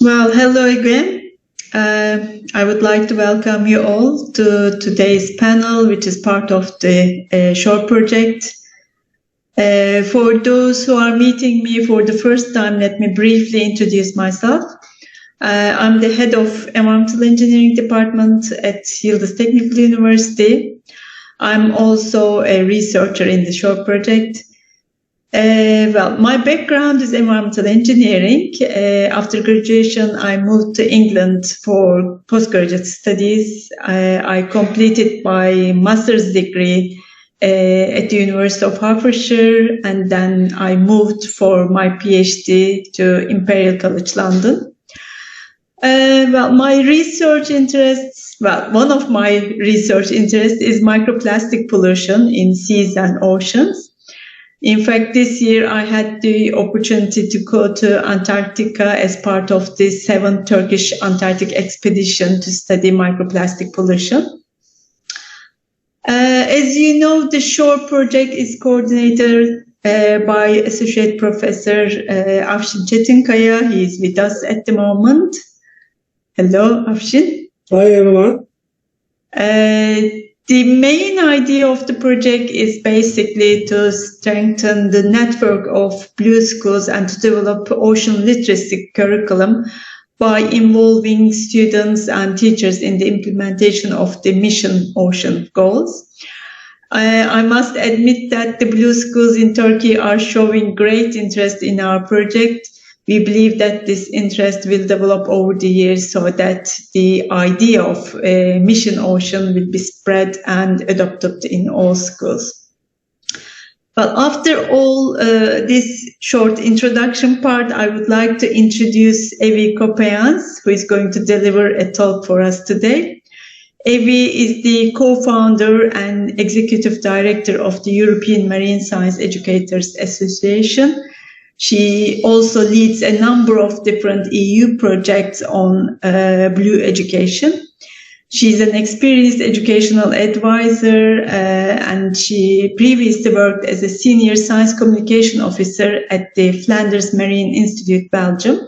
Well, hello again. I would like to welcome you all to today's panel, which is part of the SHORE project. For those who are meeting me for the first time, let me briefly introduce myself. I'm the head of Environmental Engineering Department at Yıldız Technical University. I'm also a researcher in the SHORE project. Well, my background is environmental engineering. After graduation, I moved to England for postgraduate studies. I completed my master's degree at the University of Hertfordshire, and then I moved for my PhD to Imperial College London. Well, my research interests, one of my research interests is microplastic pollution in seas and oceans. In fact, this year I had the opportunity to go to Antarctica as part of the 7th Turkish Antarctic expedition to study microplastic pollution. As you know, the SHORE project is coordinated by Associate Professor Afşin Çetinkaya. He is with us at the moment. Hello, Afşin. Hi, everyone. The main idea of the project is basically to strengthen the network of blue schools and to develop ocean literacy curriculum by involving students and teachers in the implementation of the Mission Ocean goals. I must admit that the blue schools in Turkey are showing great interest in our project. We believe that this interest will develop over the years so that the idea of Mission Ocean will be spread and adopted in all schools. But after all this short introduction part, I would like to introduce Evy Copejans, who is going to deliver a talk for us today. Evy is the co-founder and executive director of the European Marine Science Educators Association. She also leads a number of different EU projects on blue education. She's an experienced educational advisor and she previously worked as a senior science communication officer at the Flanders Marine Institute, Belgium.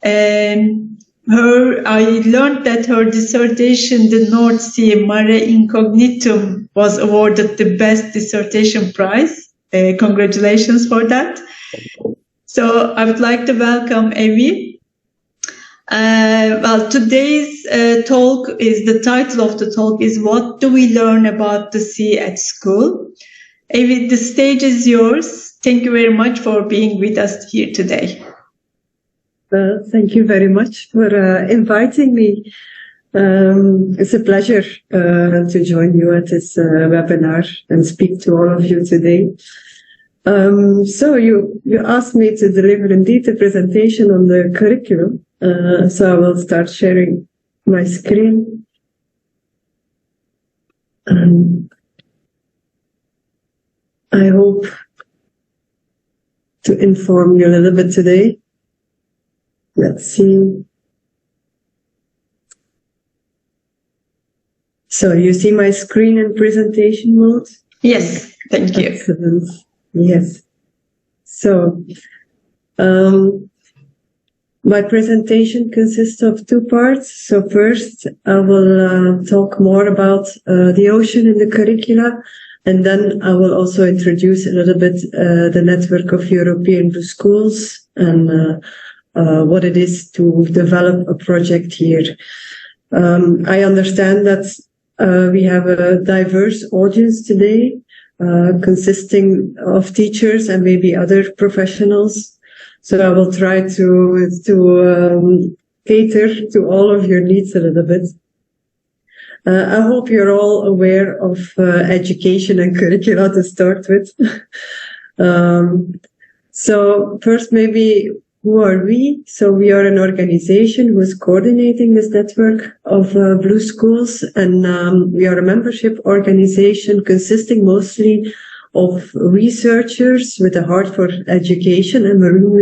I learned that her dissertation, the North Sea Mare Incognitum, was awarded the best dissertation prize. Congratulations for that. So I would like to welcome Evy. Well, today's talk is, the title of the talk is What Do We Learn About the Sea at School? Evy, the stage is yours. Thank you very much for being with us here today. Thank you very much for inviting me. It's a pleasure to join you at this webinar and speak to all of you today. So you asked me to deliver indeed a presentation on the curriculum. So I will start sharing my screen. I hope to inform you a little bit today. Let's see. So you see my screen in presentation mode? Yes, thank you. Excellent. Yes. So, my presentation consists of two parts. So first, I will talk more about the ocean in the curricula, and then I will also introduce a little bit the network of European blue schools and what it is to develop a project here. I understand that we have a diverse audience today, consisting of teachers and maybe other professionals. So I will try to cater to all of your needs a little bit. I hope you're all aware of education and curricula to start with. So first, maybe, who are we? So we are an organization who is coordinating this network of blue schools, and we are a membership organization consisting mostly of researchers with a heart for education and marine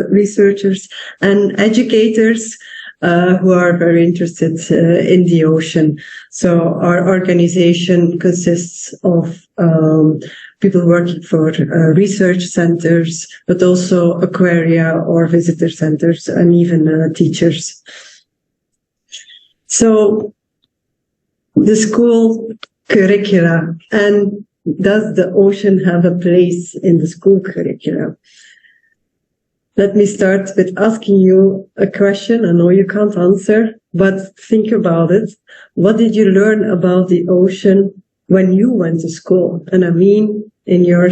researchers and educators who are very interested in the ocean. So our organization consists of people working for research centers, but also aquaria or visitor centers, and even teachers. So the school curricula, and does the ocean have a place in the school curricula? Let me start with asking you a question. I know you can't answer, but think about it. What did you learn about the ocean when you went to school? And I mean, in your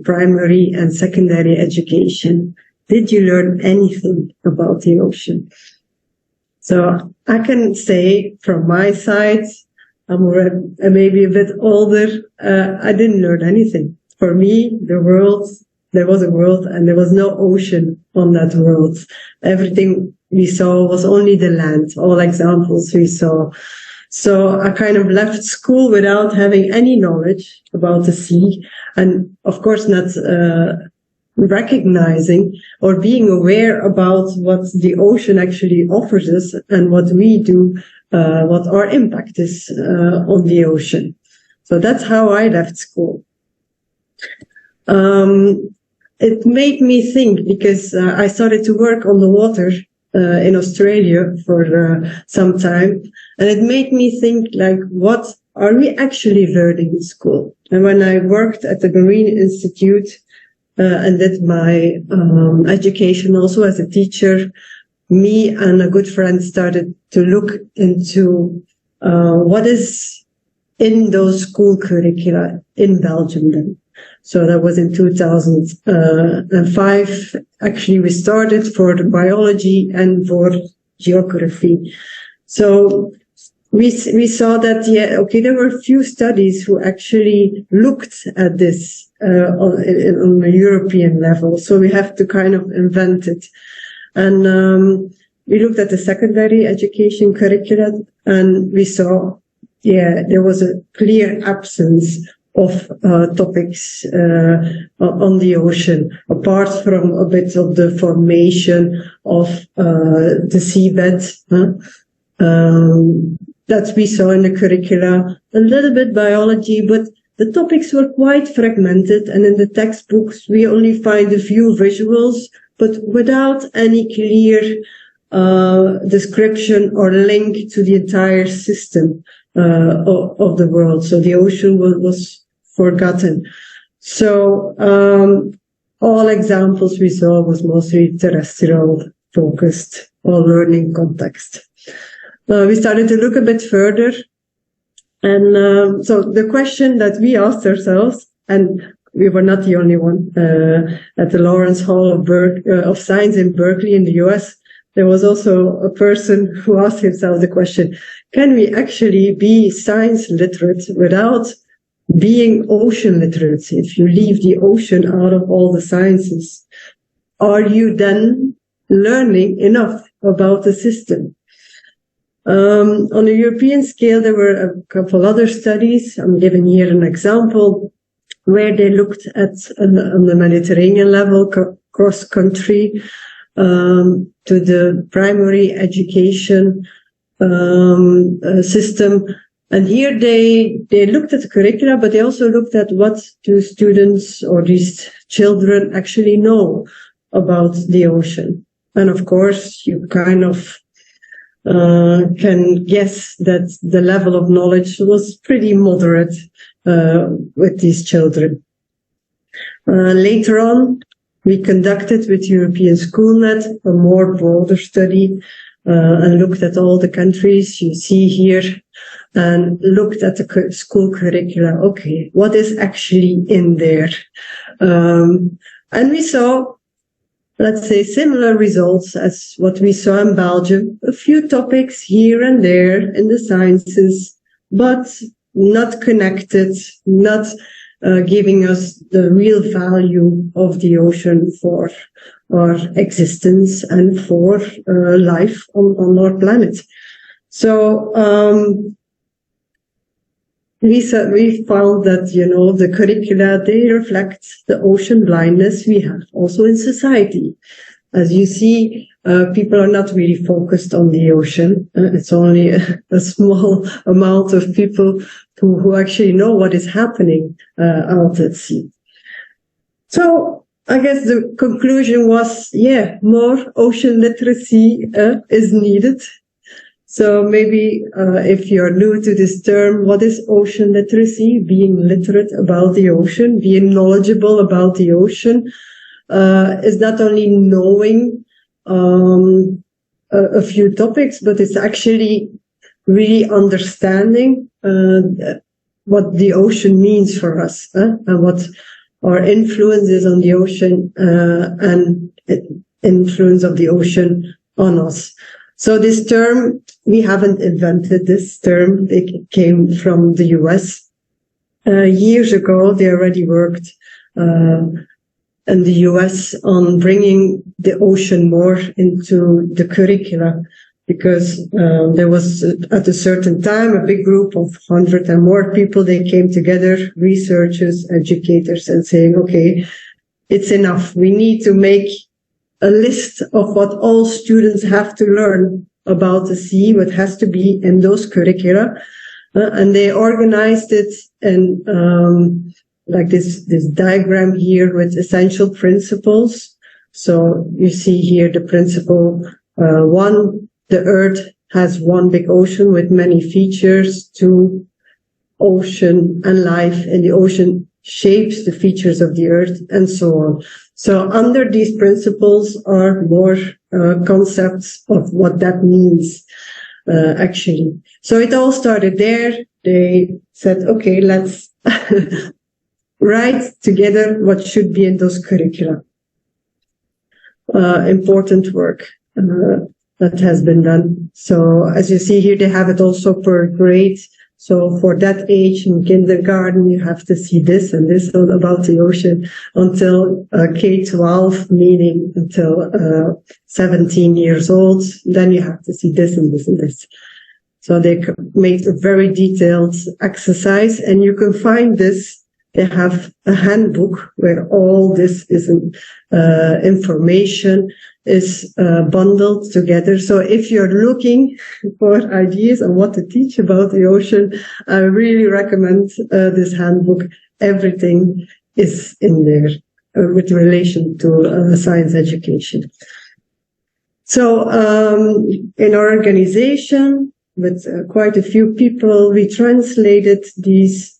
primary and secondary education, did you learn anything about the ocean? So I can say from my side, I'm maybe a bit older, I didn't learn anything. For me, there was a world and there was no ocean on that world. Everything we saw was only the land, all examples we saw. So I kind of left school without having any knowledge about the sea, and of course not recognizing or being aware about what the ocean actually offers us and what we do, what our impact is on the ocean. So that's how I left school. It made me think, because I started to work on the water in Australia for some time, and it made me think, like, what are we actually learning in school? And when I worked at the Marine Institute and did my education also as a teacher, me and a good friend started to look into what is in those school curricula in Belgium then. So that was in 2005. Actually, we started for the biology and for geography. So we saw that, there were a few studies who actually looked at this on a European level. So we have to kind of invent it. And we looked at the secondary education curricula, and we saw, there was a clear absence of topics on the ocean, apart from a bit of the formation of the seabed that we saw in the curricula, a little bit biology, but the topics were quite fragmented, and in the textbooks we only find a few visuals, but without any clear description or link to the entire system of the world. So the ocean was forgotten. So all examples we saw was mostly terrestrial focused or learning context. We started to look a bit further, and so the question that we asked ourselves, and we were not the only one, at the Lawrence Hall of Science in Berkeley in the US, there was also a person who asked himself the question, can we actually be science literate without being ocean literate? If you leave the ocean out of all the sciences, are you then learning enough about the system? On a European scale, there were a couple other studies. I'm giving here an example where they looked at on the Mediterranean level, cross-country, to the primary education system. And here they looked at the curricula, but they also looked at what do students or these children actually know about the ocean. And of course, you kind of can guess that the level of knowledge was pretty moderate with these children. Later on, we conducted with European Schoolnet a more broader study and looked at all the countries you see here and looked at the school curricula. Okay, what is actually in there? And we saw, let's say, similar results as what we saw in Belgium. A few topics here and there in the sciences, but not connected, not giving us the real value of the ocean for our existence and for life on our planet. So we found that, the curricula, they reflect the ocean blindness we have also in society. as you see, people are not really focused on the ocean. It's only a small amount of people who actually know what is happening out at sea. So I guess the conclusion was, more ocean literacy is needed. So maybe if you're new to this term, what is ocean literacy? Being literate about the ocean, being knowledgeable about the ocean, is not only knowing a few topics, but it's actually really understanding what the ocean means for us and what our influence is on the ocean and influence of the ocean on us. So this term, we haven't invented this term. It came from the US. Years ago, they already worked in the US on bringing the ocean more into the curricula, because there was at a certain time a big group of 100 and more people. They came together, researchers, educators, and saying, okay, it's enough. We need to make a list of what all students have to learn about the sea, what has to be in those curricula. And they organized it in like this diagram here with essential principles. So you see here the principle 1, the Earth has one big ocean with many features. 2, ocean and life in the ocean shapes the features of the Earth, and so on. So under these principles are more concepts of what that means, actually. So it all started there. They said, okay, let's write together what should be in those curricula. Important work that has been done. So as you see here, they have it also per grade. So for that age in kindergarten, you have to see this and this about the ocean until K-12, meaning until 17 years old. Then you have to see this and this and this. So they made a very detailed exercise, and you can find this. They have a handbook where all this is information is bundled together. So if you're looking for ideas on what to teach about the ocean, I really recommend this handbook. Everything is in there with relation to science education. So in our organization, with quite a few people, we translated these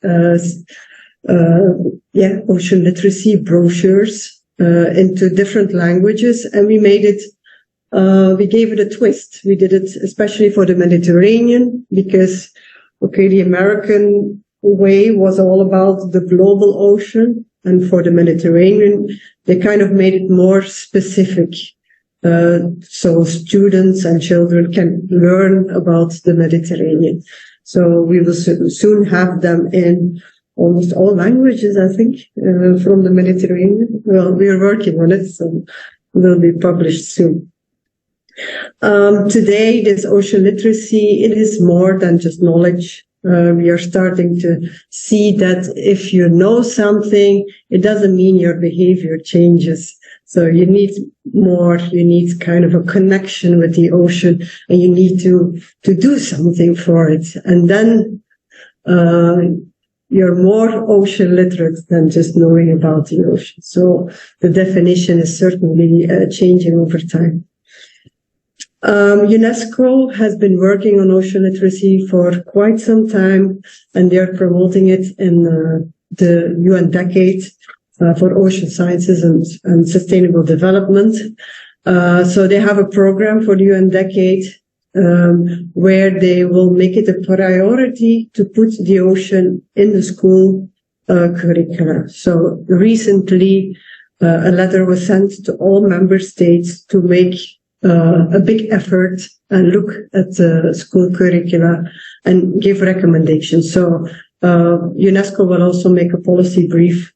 ocean literacy brochures into different languages, and we made it, we gave it a twist. We did it especially for the Mediterranean because, okay, the American way was all about the global ocean, and for the Mediterranean, they kind of made it more specific. So students and children can learn about the Mediterranean. So we will soon have them in almost all languages, I think, from the Mediterranean. Well, we are working on it, so it will be published soon. Today, this ocean literacy, it is more than just knowledge. We are starting to see that if you know something, it doesn't mean your behavior changes. So you need more, you need kind of a connection with the ocean, and you need to do something for it. And then you're more ocean literate than just knowing about the ocean. So the definition is certainly changing over time. UNESCO has been working on ocean literacy for quite some time, and they're promoting it in the UN Decade for Ocean Sciences and Sustainable Development. So they have a program for the UN Decade where they will make it a priority to put the ocean in the school curricula. So recently, a letter was sent to all member states to make a big effort and look at the school curricula and give recommendations. So UNESCO will also make a policy brief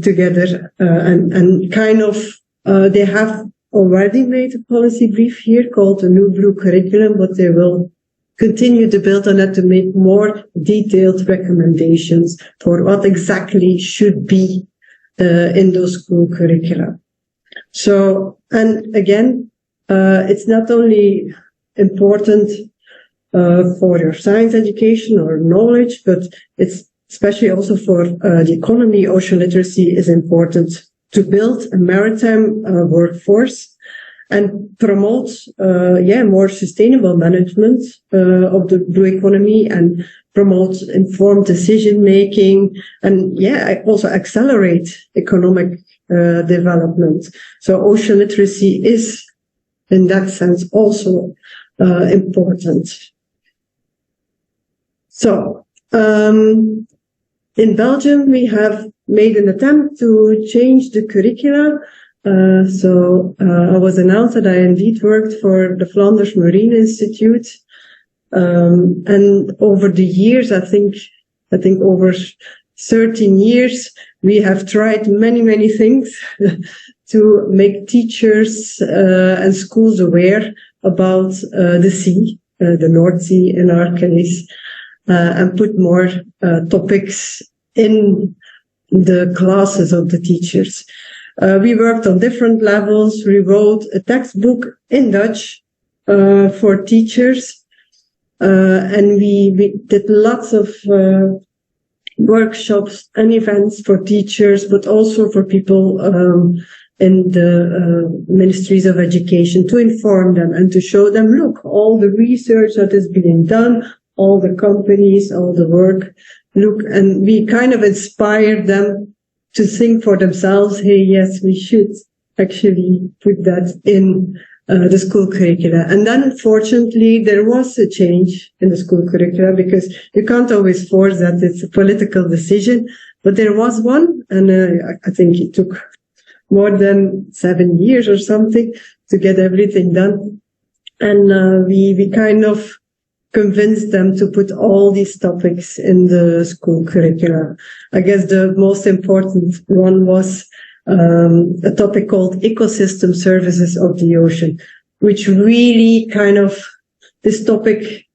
together and kind of they have already made a policy brief here called the New Blue Curriculum, but they will continue to build on it to make more detailed recommendations for what exactly should be in those school curricula. So, and again, it's not only important for your science education or knowledge, but it's especially also for the economy. Ocean literacy is important to build a maritime workforce and promote more sustainable management of the blue economy, and promote informed decision making, and also accelerate economic development. So ocean literacy is, in that sense, also important. So in Belgium, we have made an attempt to change the curricula. I was announced that I indeed worked for the Flanders Marine Institute. And over the years, I think over 13 years, we have tried many things to make teachers and schools aware about the sea, the North Sea in our case, and put more topics in the classes of the teachers. We worked on different levels. We wrote a textbook in Dutch for teachers. And we did lots of workshops and events for teachers, but also for people in the ministries of education, to inform them and to show them, look, all the research that is being done, all the companies, all the work, look, and we kind of inspired them to think for themselves, hey, yes, we should actually put that in the school curricula. And then, fortunately, there was a change in the school curricula, because you can't always force that. It's a political decision. But there was one, and I think it took more than 7 years or something to get everything done. And we kind of convinced them to put all these topics in the school curricula. I guess the most important one was a topic called ecosystem services of the ocean, which really kind of, this topic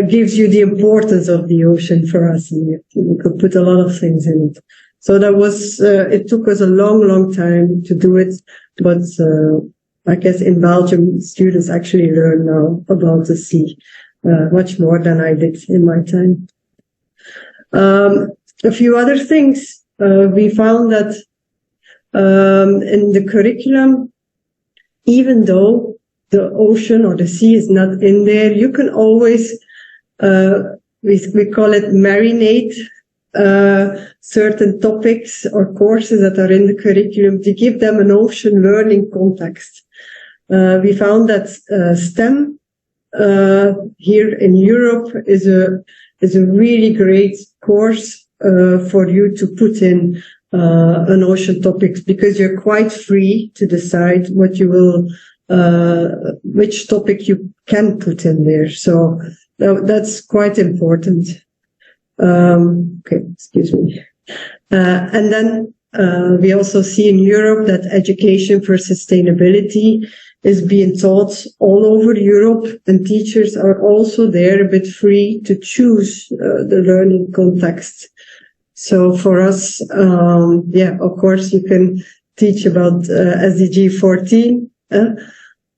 gives you the importance of the ocean for us. And we could put a lot of things in it. So that was, it took us a long time to do it. But I guess in Belgium, students actually learn now about the sea much more than I did in my time. A few other things. We found that in the curriculum, even though the ocean or the sea is not in there, you can always, we call it marinate, certain topics or courses that are in the curriculum to give them an ocean learning context. We found that STEM here in Europe is a really great course for you to put in an ocean topics, because you're quite free to decide what you will, which topic you can put in there. So that's quite important. Okay, excuse me. And then we also see in Europe that education for sustainability is being taught all over Europe, and teachers are also there a bit free to choose the learning context. So for us, of course, you can teach about SDG 14, and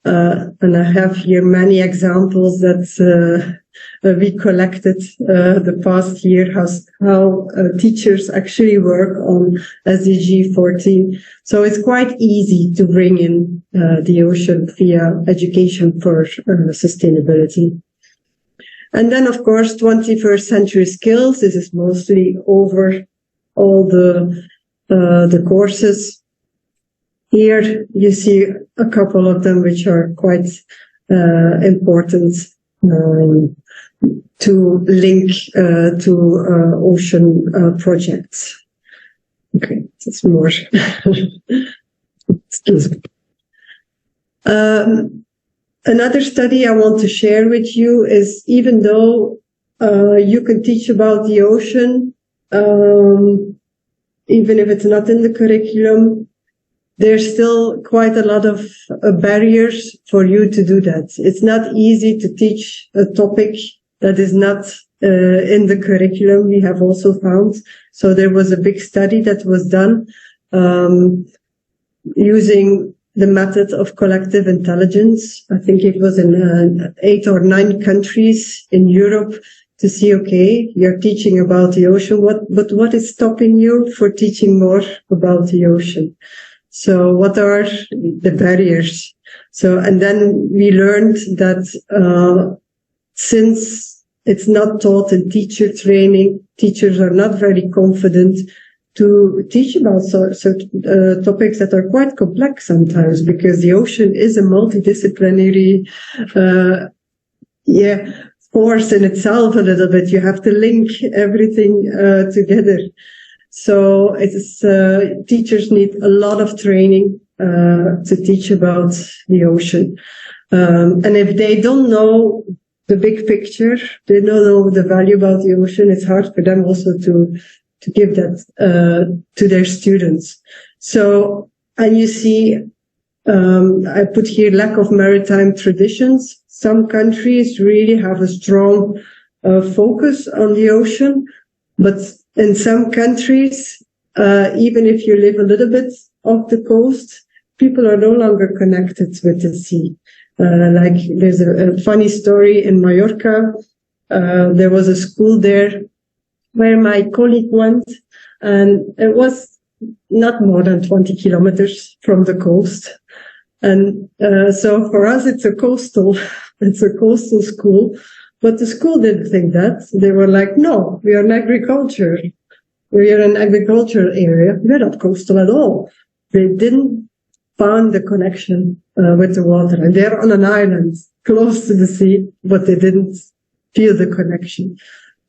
I have here many examples that we collected the past year, how teachers actually work on SDG 14. So it's quite easy to bring in the ocean via education for sustainability. And then, of course, 21st century skills. This is mostly over all the courses. Here you see a couple of them which are quite important to link to ocean projects. Okay, that's more. Excuse me. Another study I want to share with you is, even though you can teach about the ocean, even if it's not in the curriculum, there's still quite a lot of barriers for you to do that. It's not easy to teach a topic that is not in the curriculum, we have also found. So there was a big study that was done using the method of collective intelligence. I think it was in 8 or 9 countries in Europe, to see, okay, you're teaching about the ocean, but what is stopping you for teaching more about the ocean? So what are the barriers? So, and then we learned that since it's not taught in teacher training, teachers are not very confident to teach about certain topics that are quite complex sometimes, because the ocean is a multidisciplinary force in itself a little bit. You have to link everything together. So it's teachers need a lot of training to teach about the ocean. And if they don't know the big picture, they don't know the value about the ocean, it's hard for them also to give that to their students. So, and you see, I put here lack of maritime traditions. Some countries really have a strong focus on the ocean, but in some countries, even if you live a little bit off the coast, people are no longer connected with the sea. Like there's a funny story in Mallorca. There was a school there where my colleague went, and it was not more than 20 kilometers from the coast. And so for us, it's a coastal school. But the school didn't think that. They were like, no, we are in agriculture. We are an agricultural area. We're not coastal at all. They didn't find the connection with the water. And they're on an island close to the sea, but they didn't feel the connection.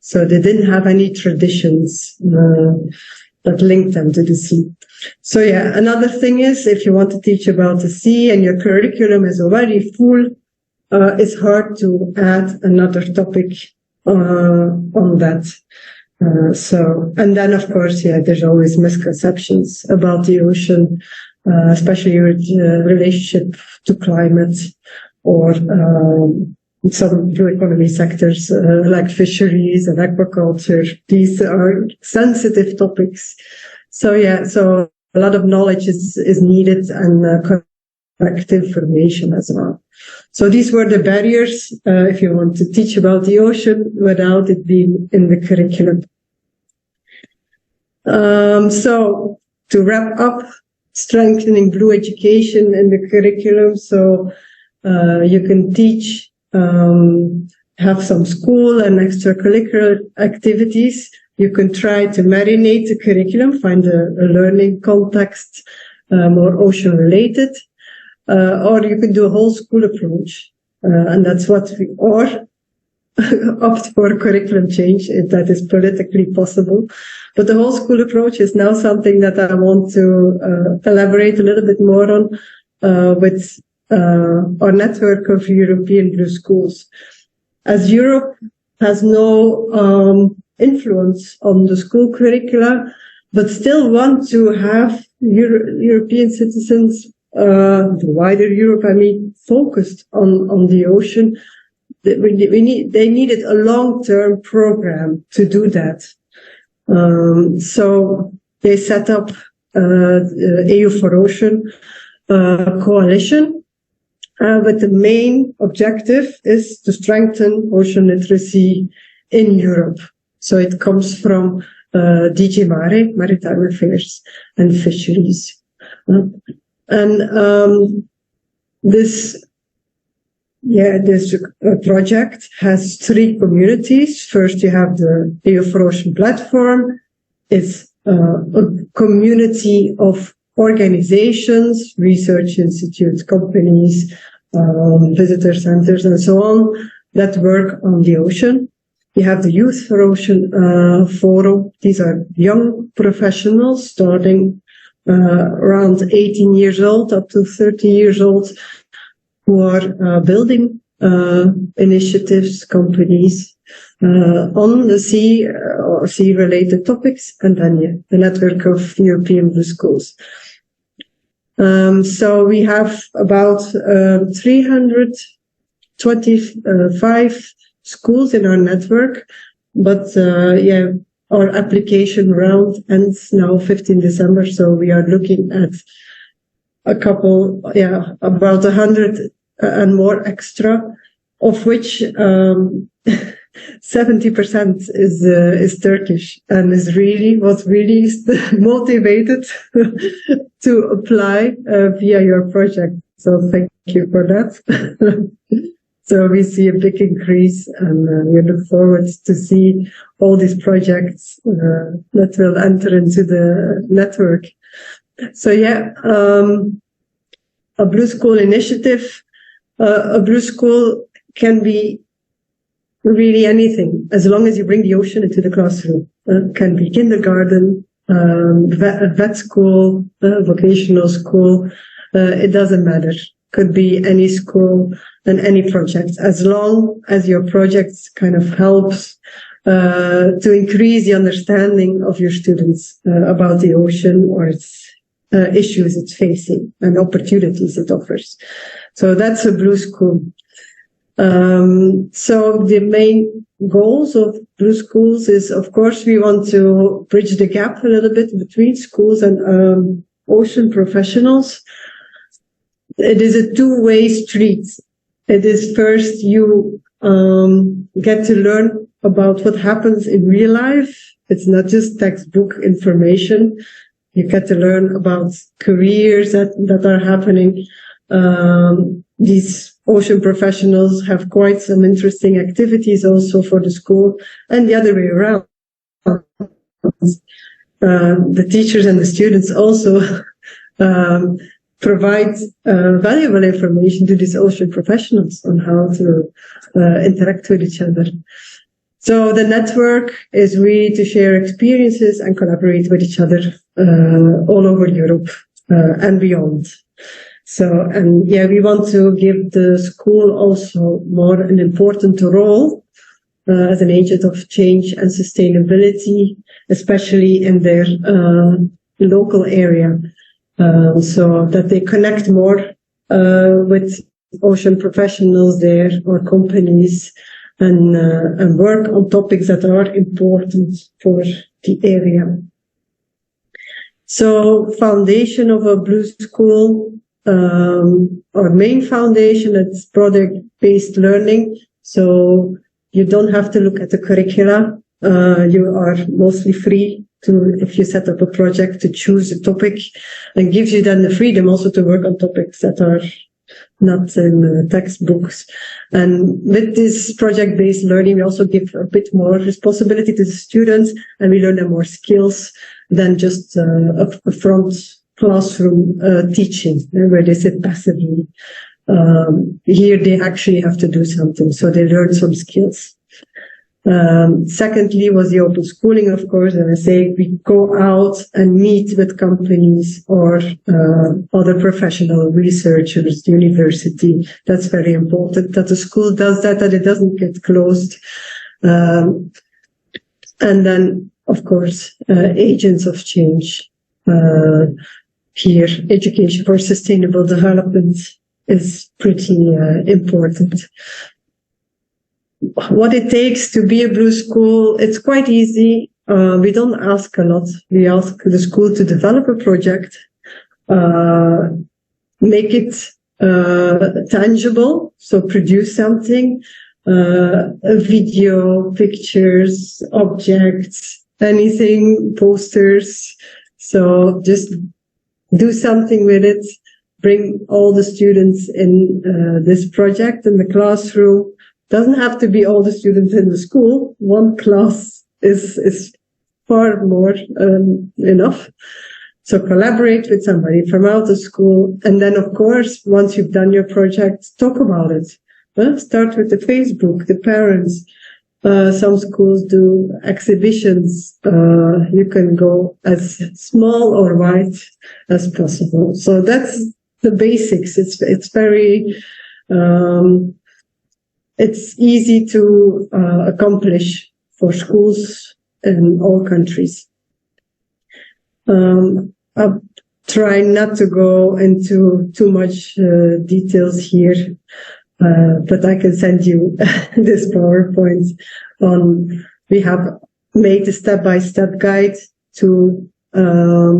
So they didn't have any traditions that linked them to the sea. So yeah, another thing is, if you want to teach about the sea and your curriculum is already full, it's hard to add another topic on that. So, and then of course, yeah, there's always misconceptions about the ocean, especially with relationship to climate or some blue economy sectors like fisheries and aquaculture. These are sensitive topics. So yeah, so a lot of knowledge is needed, and correct information as well. So these were the barriers if you want to teach about the ocean without it being in the curriculum. So to wrap up, strengthening blue education in the curriculum. So you can teach, have some school and extracurricular activities. You can try to marinate the curriculum, find a learning context more ocean related. Or you could do a whole school approach, and that's what we, or opt for curriculum change if that is politically possible. But the whole school approach is now something that I want to elaborate a little bit more on with our network of European Blue Schools. As Europe has no influence on the school curricula, but still want to have European citizens, the wider Europe, I mean, focused on the ocean. They needed a long-term program to do that. So they set up EU for Ocean coalition, but the main objective is to strengthen ocean literacy in Europe. So it comes from DG Mare, Maritime Affairs and Fisheries. And this project has 3 communities. First, you have the EU for Ocean platform. It's a community of organizations, research institutes, companies, visitor centers, and so on that work on the ocean. You have the Youth for Ocean Forum. These are young professionals starting around 18 years old up to 30 years old who are building initiatives, companies on the sea or sea-related topics, and then the network of European Blue Schools. So we have about 325 schools in our network, but our application round ends now 15 December, so we are looking at about 100 and more extra, of which 70% is Turkish, and was really motivated to apply via your project. So thank you for that. So we see a big increase, and we look forward to see all these projects that will enter into the network. So a Blue School initiative. A Blue School can be really anything, as long as you bring the ocean into the classroom. Can be kindergarten, vet school, vocational school. It doesn't matter. Could be any school and any project, as long as your project kind of helps to increase the understanding of your students about the ocean or its issues it's facing and opportunities it offers. So that's a Blue School. So the main goals of Blue Schools is, of course, we want to bridge the gap a little bit between schools and ocean professionals. It is a two-way street. It is first you get to learn about what happens in real life. It's not just textbook information. You get to learn about careers that are happening. These ocean professionals have quite some interesting activities also for the school, and the other way around. The teachers and the students also provide valuable information to these ocean professionals on how to interact with each other. So the network is really to share experiences and collaborate with each other all over Europe and beyond. So, we want to give the school also more an important role as an agent of change and sustainability, especially in their local area, so that they connect more with ocean professionals there or companies, and work on topics that are important for the area. So, foundation of a Blue School. Our main foundation, it's project-based learning. So you don't have to look at the curricula. You are mostly free to, if you set up a project, to choose a topic, and gives you then the freedom also to work on topics that are not in textbooks. And with this project-based learning, we also give a bit more responsibility to the students, and we learn them more skills than just a front classroom teaching, where they sit passively. Here they actually have to do something, so they learn some skills. Secondly was the open schooling, of course, and I say we go out and meet with companies or other professional researchers, the university. That's very important, that the school does that it doesn't get closed. And then, of course, agents of change. Here, education for sustainable development is pretty important. What it takes to be a Blue School, it's quite easy. We don't ask a lot. We ask the school to develop a project, make it tangible, so produce something, a video, pictures, objects, anything, posters. So just do something with it, bring all the students in this project in the classroom. Doesn't have to be all the students in the school. One class is far more enough. So collaborate with somebody from out of school. And then, of course, once you've done your project, talk about it. Start with the Facebook, the parents. Some schools do exhibitions. You can go as small or wide as possible. So that's the basics. It's very, it's easy to accomplish for schools in all countries. I'll try not to go into too much details here. But I can send you this PowerPoint on, we have made a step-by-step guide to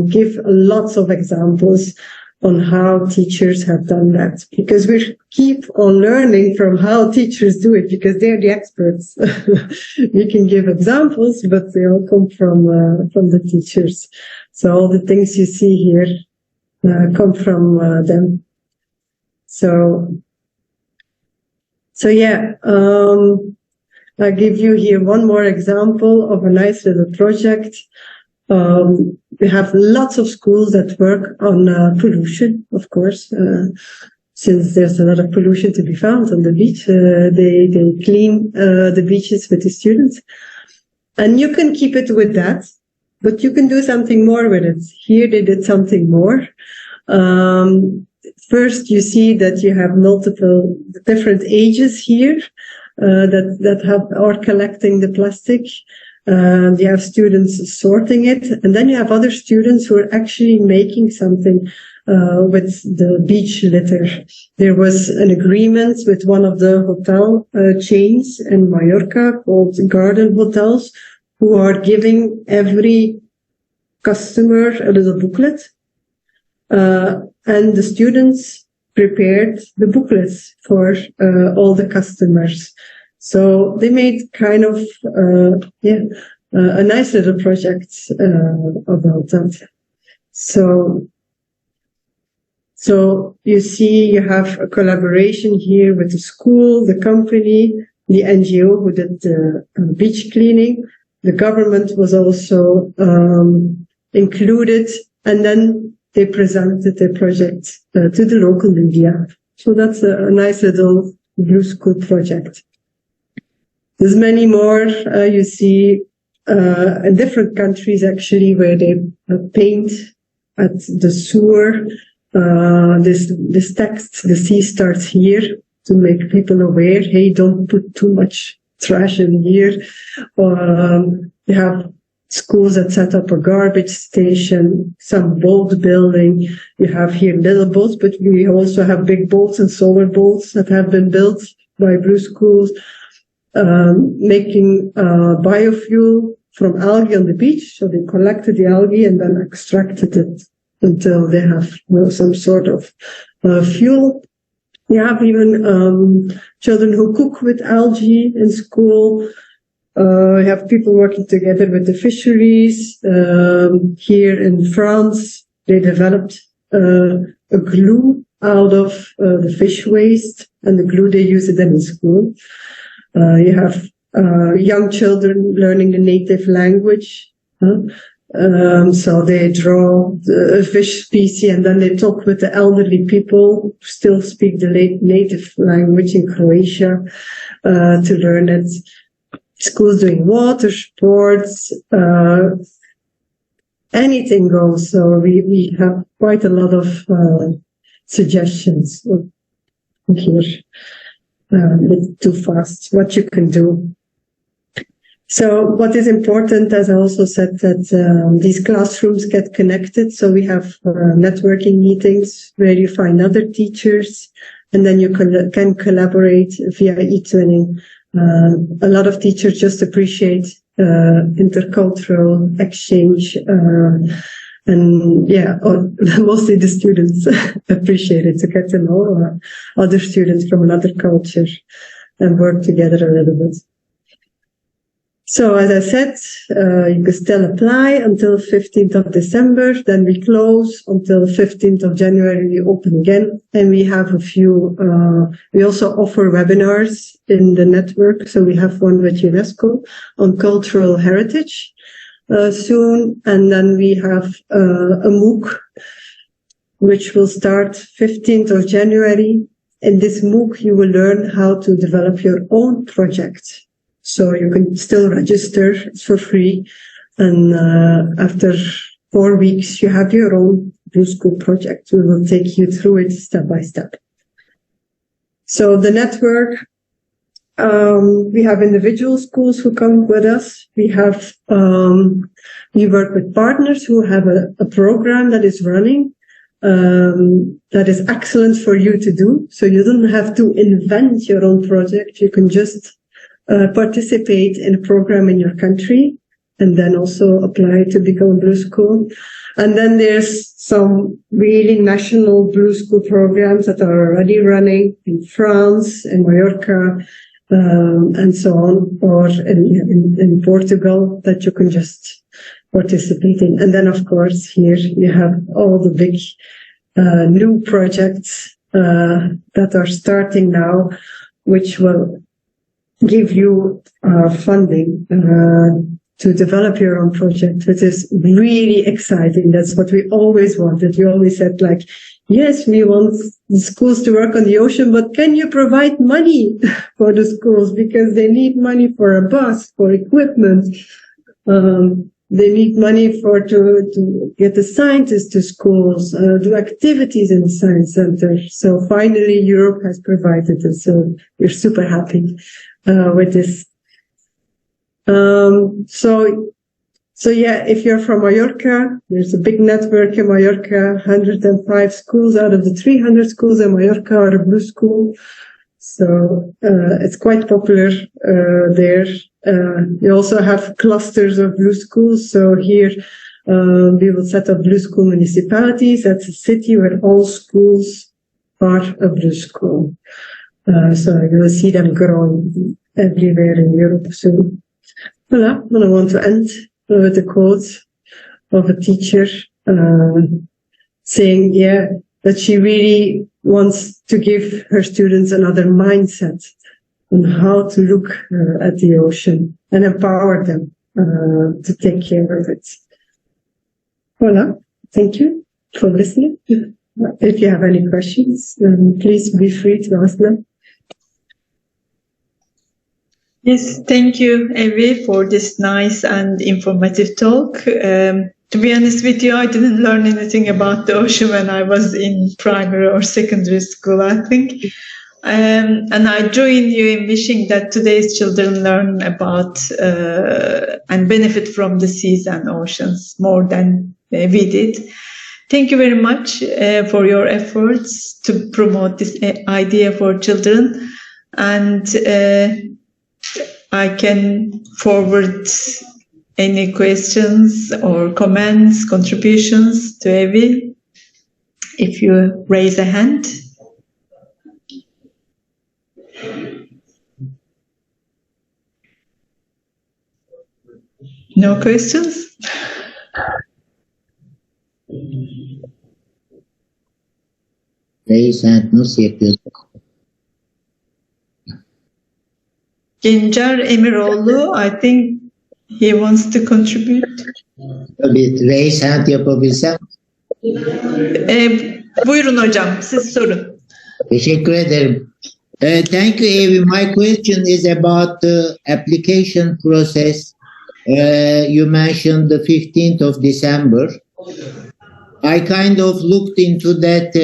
give lots of examples on how teachers have done that, because we keep on learning from how teachers do it, because they're the experts. We can give examples, but they all come from the teachers. So all the things you see here come from them. So yeah, I'll give you here one more example of a nice little project. We have lots of schools that work on pollution, of course. Since there's a lot of pollution to be found on the beach, they clean the beaches with the students. And you can keep it with that, but you can do something more with it. Here they did something more. First, you see that you have multiple different ages here that are collecting the plastic. You have students sorting it, and then you have other students who are actually making something with the beach litter. There was an agreement with one of the hotel chains in Mallorca called Garden Hotels, who are giving every customer a little booklet. And the students prepared the booklets for all the customers. So they made kind of a nice little project about that. So you see, you have a collaboration here with the school, the company, the NGO who did the beach cleaning. The government was also included, and then they presented their project to the local media. So that's a nice little Blue School project. There's many more. You see in different countries actually where they paint at the sewer. This text, the sea starts here, to make people aware. Hey, don't put too much trash in here. You have schools that set up a garbage station, some boat building. You have here little boats, but we also have big boats and solar boats that have been built by Blue Schools, making biofuel from algae on the beach. So they collected the algae and then extracted it until they have some sort of fuel. You have even children who cook with algae in school. You have people working together with the fisheries. Here in France, they developed a glue out of the fish waste, and the glue they use it then in school. You have young children learning the native language. So they draw the fish species, and then they talk with the elderly people who still speak the native language in Croatia to learn it. Schools doing water sports, anything goes. So we have quite a lot of suggestions here. A bit too fast, what you can do. So what is important, as I also said, that these classrooms get connected. So we have networking meetings where you find other teachers, and then you can collaborate via e-twinning. A lot of teachers just appreciate intercultural exchange, and mostly the students appreciate it, to get to know other students from another culture and work together a little bit. So as I said, you can still apply until 15th of December, then we close until 15th of January, we open again, and we have a few, we also offer webinars in the network. So we have one with UNESCO on cultural heritage soon, and then we have a MOOC, which will start 15th of January. In this MOOC, you will learn how to develop your own project. So you can still register for free, and after 4 weeks you have your own Blue School project. We will take you through it step by step. So the network, we have individual schools who come with us. We work with partners who have a program that is running, that is excellent for you to do. So you don't have to invent your own project. You can just participate in a program in your country, and then also apply to become a blue school. And then there's some really national blue school programs that are already running in France, in Mallorca, and so on, or in Portugal, that you can just participate in. And then, of course, here you have all the big new projects that are starting now, which will give you funding to develop your own project, which is really exciting. That's what we always wanted. We always said, like, yes, we want the schools to work on the ocean, but can you provide money for the schools? Because they need money for a bus, for equipment. They need money to get the scientists to schools, do activities in the science center. So finally, Europe has provided it. So we're super happy with this. So yeah, if you're from Mallorca, there's a big network in Mallorca. 105 schools out of the 300 schools in Mallorca are a blue school. So it's quite popular there. We also have clusters of blue schools. So here we will set up blue school municipalities. That's a city where all schools are a blue school. So you will see them growing everywhere in Europe soon. Voilà, and I want to end with a quote of a teacher saying, that she really wants to give her students another mindset on how to look at the ocean and empower them to take care of it. Voilà, thank you for listening. If you have any questions, please be free to ask them. Yes, thank you, Evy, for this nice and informative talk. To be honest with you, I didn't learn anything about the ocean when I was in primary or secondary school, I think. And I join you in wishing that today's children learn about and benefit from the seas and oceans more than we did. Thank you very much for your efforts to promote this idea for children. And I can forward any questions or comments, contributions to Evy, if you raise a hand. No questions? Raise hand nasıl yapıyorsun? Gencer Emiroğlu, I think he wants to contribute. Tabii raise hand yapabilsem. Buyurun hocam, siz sorun. Teşekkür ederim. Thank you, Evy. My question is about the application process. You mentioned the 15th of December. I kind of looked into that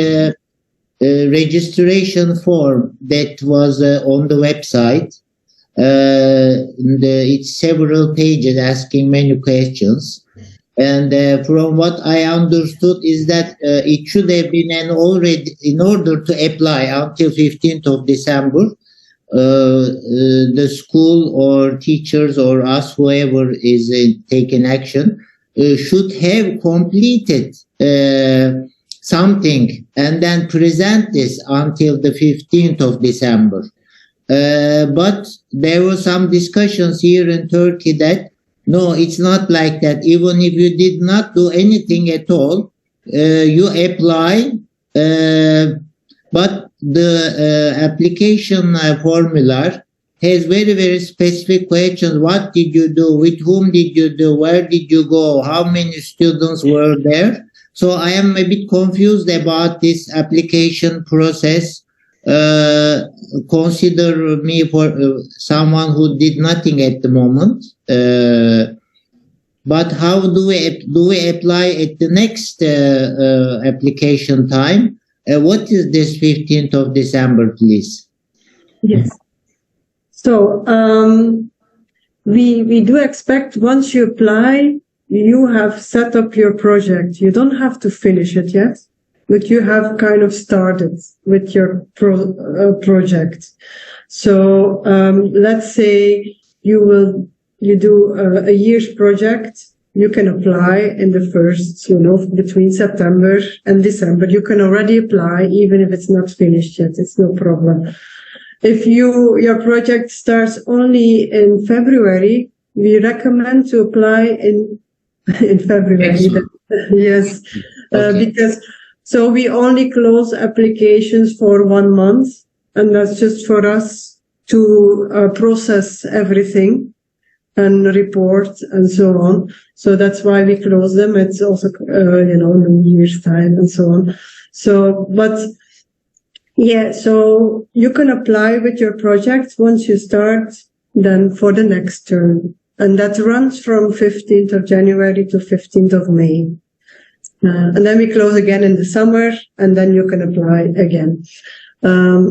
registration form that was on the website. It's several pages asking many questions. And from what I understood is that it should have been already, in order to apply until 15th of December, the school or teachers or us, whoever is taking action, should have completed something and then present this until the 15th of December. But there were some discussions here in Turkey that no, it's not like that. Even if you did not do anything at all, you apply, but the application formula has very, very specific questions. What did you do? With whom did you do? Where did you go? How many students were there? So I am a bit confused about this application process. Consider me for someone who did nothing at the moment. But how do we apply at the next application time? What is this 15th of December, please? Yes. So we do expect once you apply, you have set up your project. You don't have to finish it yet, but you have kind of started with your project. So let's say you you do a year's project, you can apply in the first, between September and December. You can already apply, even if it's not finished yet. It's no problem. If your project starts only in February, we recommend to apply in February. Yes, Okay. so we only close applications for 1 month, and that's just for us to process everything and report and so on. So that's why we close them. It's also, New Year's time and so on. So, but yeah, so you can apply with your project once you start, then for the next term. And that runs from 15th of January to 15th of May. And then we close again in the summer, and then you can apply again.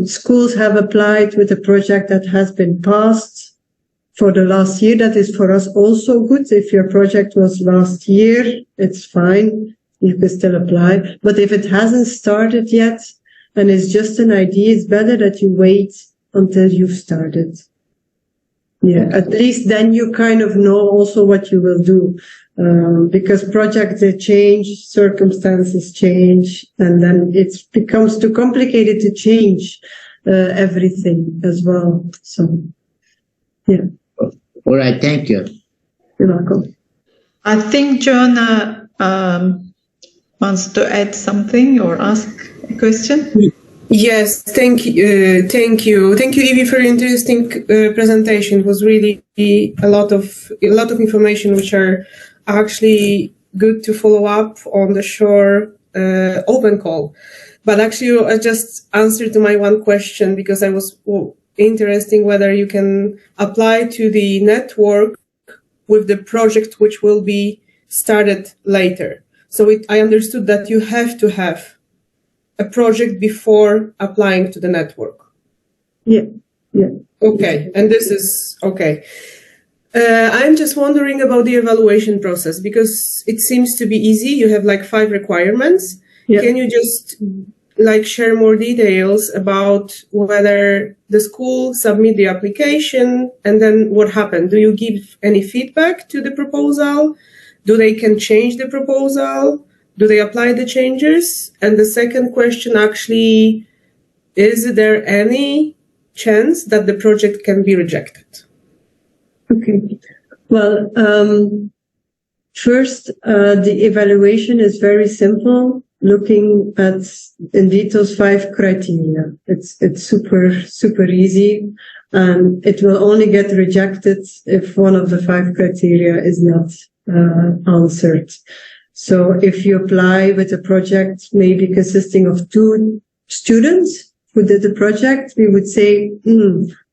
Schools have applied with a project that has been passed for the last year. That is for us also good. If your project was last year, it's fine. You can still apply. But if it hasn't started yet and it's just an idea, it's better that you wait until you've started. Yeah, at least then you kind of know also what you will do. Because projects change, circumstances change, and then it becomes too complicated to change everything as well. So, yeah. All right, thank you. You're welcome. I think Joanna wants to add something or ask a question. Yes, thank you, Evy, for your interesting presentation. It was really a lot of information, which are actually good to follow up on the short open call. But actually, I just answered to my one question, because I was interested whether you can apply to the network with the project which will be started later. So I understood that you have to have a project before applying to the network. Yeah. Okay, and this is okay. I'm just wondering about the evaluation process, because it seems to be easy. You have like 5 requirements. Yeah. Can you just share more details about whether the school submit the application and then what happened? Do you give any feedback to the proposal? Do they can change the proposal? Do they apply the changes? And the second question actually, is there any chance that the project can be rejected? Okay. Well, first, the evaluation is very simple. Looking at indeed those 5 criteria, it's super easy, and it will only get rejected if one of the 5 criteria is not answered. So if you apply with a project maybe consisting of 2 students who did the project, we would say,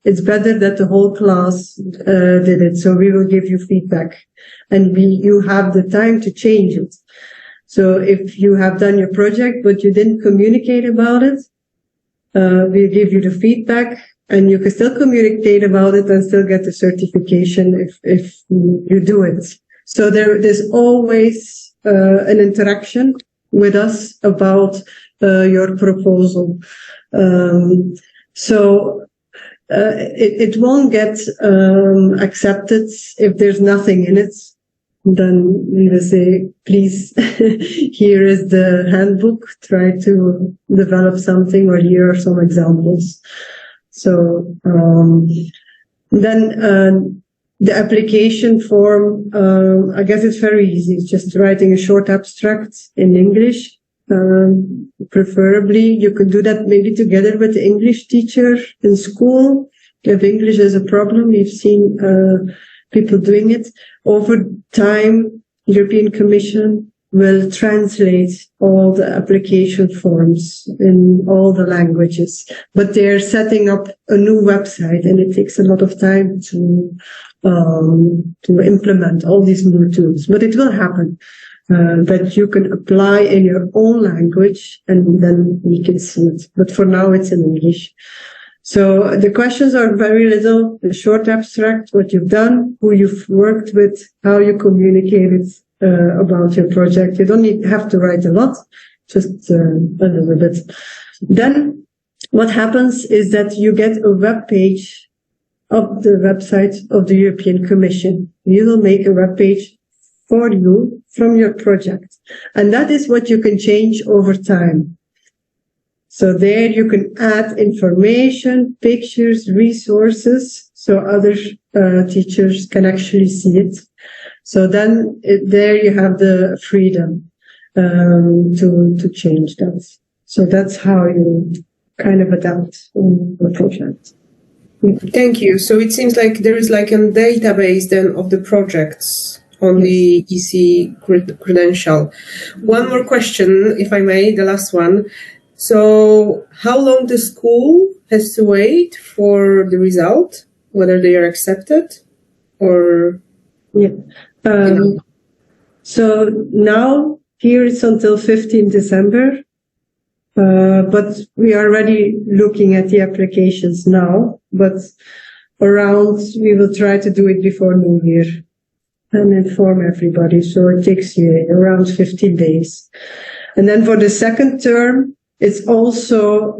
it's better that the whole class did it. So we will give you feedback, and you have the time to change it. So if you have done your project, but you didn't communicate about it, we give you the feedback, and you can still communicate about it and still get the certification if you do it. So there's always an interaction with us about your proposal. So it won't get accepted if there's nothing in it. Then we will say, please, here is the handbook, try to develop something, or here are some examples. So then the application form, I guess it's very easy. It's just writing a short abstract in English. Preferably, you could do that maybe together with the English teacher in school. If English is a problem, we've seen people doing it. Over time, European Commission will translate all the application forms in all the languages. But they're setting up a new website, and it takes a lot of time to implement all these new tools. But it will happen. That you can apply in your own language, and then we can see it. But for now, it's in English. So the questions are very little: the short abstract, what you've done, who you've worked with, how you communicated about your project. You don't have to write a lot, just a little bit. Then what happens is that you get a web page of the website of the European Commission. We will make a web page for you from your project. And that is what you can change over time. So there you can add information, pictures, resources, so other teachers can actually see it. So then there you have the freedom to change that. So that's how you kind of adapt the project. Thank you. So it seems like there is like a database then of the projects on the EC credential. One more question, if I may, the last one. So how long the school has to wait for the result, whether they are accepted or? Yeah. So now here it's until 15 December, but we are already looking at the applications now, but we will try to do it before New Year and inform everybody. So it takes around 15 days. And then for the second term, it's also